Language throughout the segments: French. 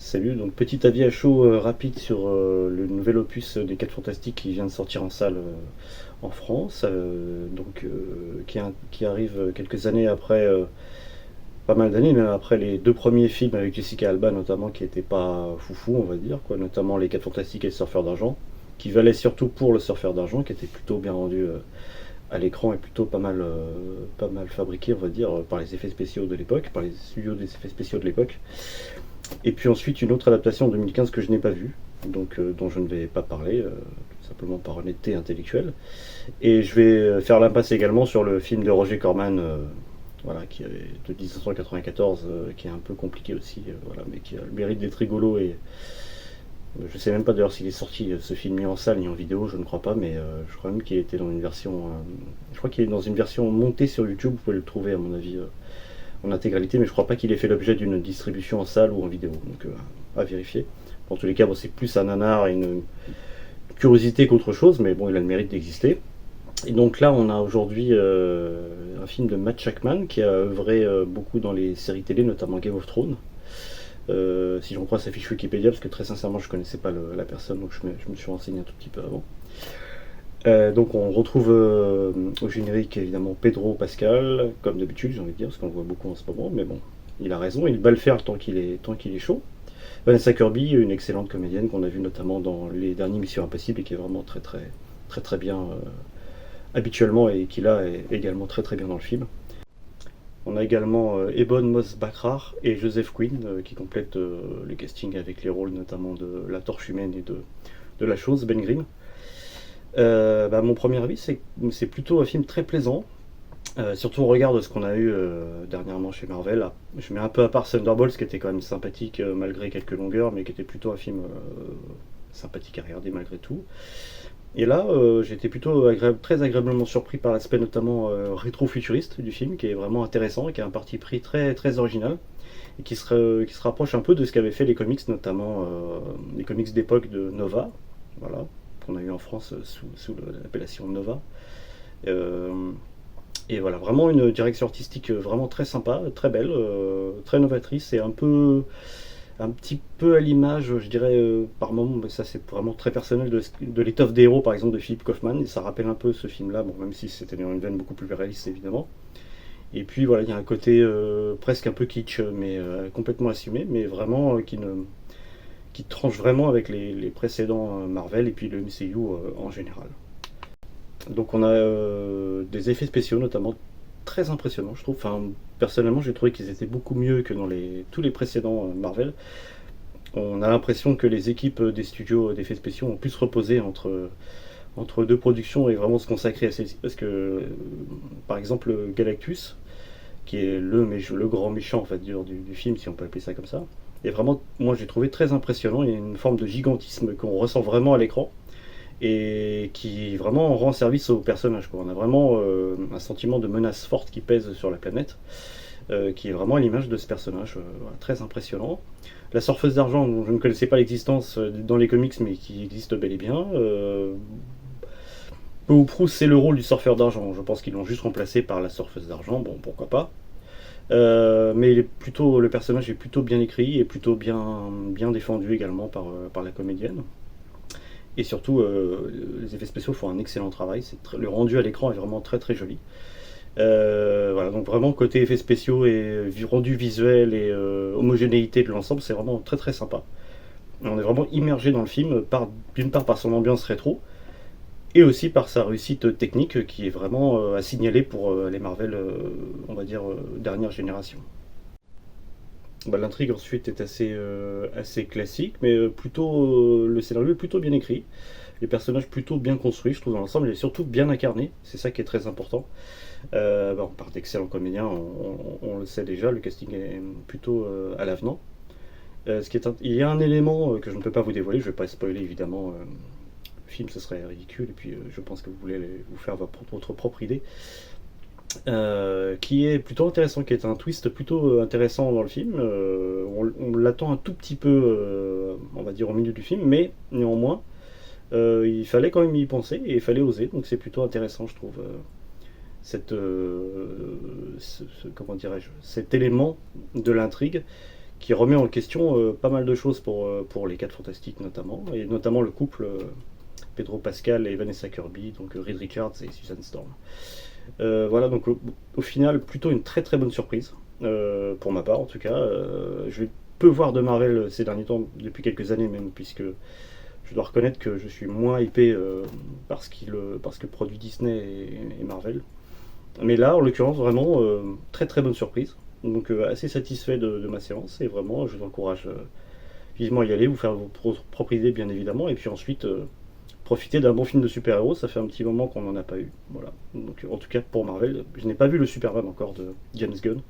Salut, donc petit avis à chaud rapide sur le nouvel opus des 4 Fantastiques qui vient de sortir en salle en France, qui arrive quelques années après, pas mal d'années, même après les deux premiers films avec Jessica Alba notamment, qui n'étaient pas foufou, on va dire, quoi, notamment les 4 Fantastiques et le Surfeur d'Argent, qui valaient surtout pour le Surfeur d'Argent, qui était plutôt bien rendu à l'écran et plutôt pas mal fabriqué, on va dire, par les effets spéciaux de l'époque, par les studios des effets spéciaux de l'époque. Et puis ensuite une autre adaptation en 2015 que je n'ai pas vue, donc dont je ne vais pas parler, tout simplement par honnêteté intellectuelle. Et je vais faire l'impasse également sur le film de Roger Corman, voilà, qui est de 1994, qui est un peu compliqué aussi, voilà, mais qui a le mérite d'être rigolo. Et je sais même pas d'ailleurs s'il est sorti ce film ni en salle ni en vidéo, je ne crois pas, mais je crois même qu'il était dans une version, je crois qu'il est dans une version montée sur YouTube. Vous pouvez le trouver à mon avis en intégralité, mais je crois pas qu'il ait fait l'objet d'une distribution en salle ou en vidéo, donc à vérifier. En tous les cas, bon, c'est plus un nanar et une curiosité qu'autre chose, mais bon, il a le mérite d'exister. Et donc là, on a aujourd'hui un film de Matt Shakman qui a œuvré beaucoup dans les séries télé, notamment Game of Thrones. Si j'en crois sa fiche Wikipédia, parce que très sincèrement, je connaissais pas la personne, donc je me suis renseigné un tout petit peu avant. Donc on retrouve au générique évidemment Pedro Pascal, comme d'habitude j'ai envie de dire, parce qu'on le voit beaucoup en ce moment, mais bon, il a raison, il bat le fer tant qu'il est chaud. Vanessa Kirby, une excellente comédienne qu'on a vue notamment dans les derniers Missions Impossibles et qui est vraiment très bien habituellement, et qui là est également très bien dans le film. On a également Ebon Moss-Bachrach et Joseph Quinn qui complètent le casting avec les rôles notamment de la Torche Humaine et de la Chose, Ben Grimm. Mon premier avis, c'est plutôt un film très plaisant, surtout au regard de ce qu'on a eu dernièrement chez Marvel. Je mets un peu à part Thunderbolts, qui était quand même sympathique malgré quelques longueurs, mais qui était plutôt un film sympathique à regarder malgré tout. Et là, j'ai été plutôt très agréablement surpris par l'aspect notamment rétro-futuriste du film, qui est vraiment intéressant et qui a un parti pris très original, et qui se rapproche un peu de ce qu'avaient fait les comics, notamment les comics d'époque de Nova, voilà, qu'on a eu en France sous l'appellation Nova. Euh, et voilà, vraiment une direction artistique vraiment très sympa, très belle, très novatrice, et un petit peu à l'image, je dirais, par moment, mais ça c'est vraiment très personnel, de l'étoffe des héros, par exemple, de Philip Kaufman, et ça rappelle un peu ce film-là, bon, même si c'était dans une veine beaucoup plus réaliste, évidemment. Et puis voilà, il y a un côté presque un peu kitsch, mais complètement assumé, mais vraiment qui tranche vraiment avec les précédents Marvel et puis le MCU en général. Donc on a des effets spéciaux notamment très impressionnants, je trouve. Enfin, personnellement, j'ai trouvé qu'ils étaient beaucoup mieux que dans tous les précédents Marvel. On a l'impression que les équipes des studios d'effets spéciaux ont pu se reposer entre deux productions et vraiment se consacrer à celle-ci. Parce que, par exemple, Galactus, qui est le grand méchant en fait, du film, si on peut appeler ça comme ça, et vraiment, moi j'ai trouvé très impressionnant. Il y a une forme de gigantisme qu'on ressent vraiment à l'écran et qui vraiment rend service au personnage, quoi. On a vraiment un sentiment de menace forte qui pèse sur la planète, qui est vraiment à l'image de ce personnage, voilà, très impressionnant. La Surfeuse d'Argent, dont je ne connaissais pas l'existence dans les comics, mais qui existe bel et bien. Peu ou prou, c'est le rôle du Surfeur d'Argent. Je pense qu'ils l'ont juste remplacé par la Surfeuse d'Argent, bon, pourquoi pas. Mais le personnage est plutôt bien écrit et plutôt bien défendu également par la comédienne. Et surtout, les effets spéciaux font un excellent travail. Le rendu à l'écran est vraiment très joli. Voilà, donc vraiment côté effets spéciaux et rendu visuel et homogénéité de l'ensemble, c'est vraiment très sympa. On est vraiment immergé dans le film, d'une part par son ambiance rétro, et aussi par sa réussite technique qui est vraiment à signaler pour les Marvel, on va dire, dernière génération. L'intrigue ensuite est assez classique, mais le scénario est plutôt bien écrit, les personnages plutôt bien construits, je trouve, dans l'ensemble, et surtout bien incarnés, c'est ça qui est très important. Par d'excellents comédiens, on le sait déjà, le casting est plutôt à l'avenant. Il y a un élément que je ne peux pas vous dévoiler, je ne vais pas spoiler évidemment le film, ce serait ridicule, et puis je pense que vous voulez vous faire votre propre idée. Qui est plutôt intéressant, qui est un twist plutôt intéressant dans le film. On l'attend un tout petit peu, on va dire, au milieu du film, mais néanmoins, il fallait quand même y penser et il fallait oser, donc c'est plutôt intéressant, je trouve, comment dirais-je, cet élément de l'intrigue qui remet en question pas mal de choses pour les 4 Fantastiques notamment, et notamment le couple Pedro Pascal et Vanessa Kirby, donc Reed Richards et Susan Storm. Voilà, donc au final, plutôt une très très bonne surprise, pour ma part en tout cas. Je vais peu voir de Marvel ces derniers temps, depuis quelques années même, puisque je dois reconnaître que je suis moins hypé parce que produit Disney et Marvel. Mais là, en l'occurrence, vraiment, très très bonne surprise. Donc assez satisfait de ma séance, et vraiment, je vous encourage vivement à y aller, vous faire vos propres idées bien évidemment, et puis ensuite profiter d'un bon film de super-héros. Ça fait un petit moment qu'on n'en a pas eu. Voilà. Donc en tout cas pour Marvel, je n'ai pas vu le Superman encore de James Gunn.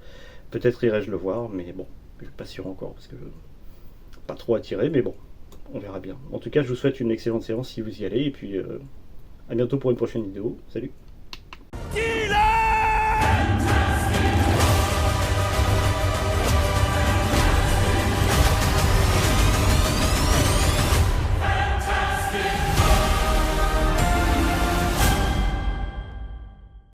Peut-être irai-je le voir, mais bon, je suis pas sûr encore, parce que pas trop attiré, mais bon, on verra bien. En tout cas, je vous souhaite une excellente séance si vous y allez, et puis à bientôt pour une prochaine vidéo. Salut!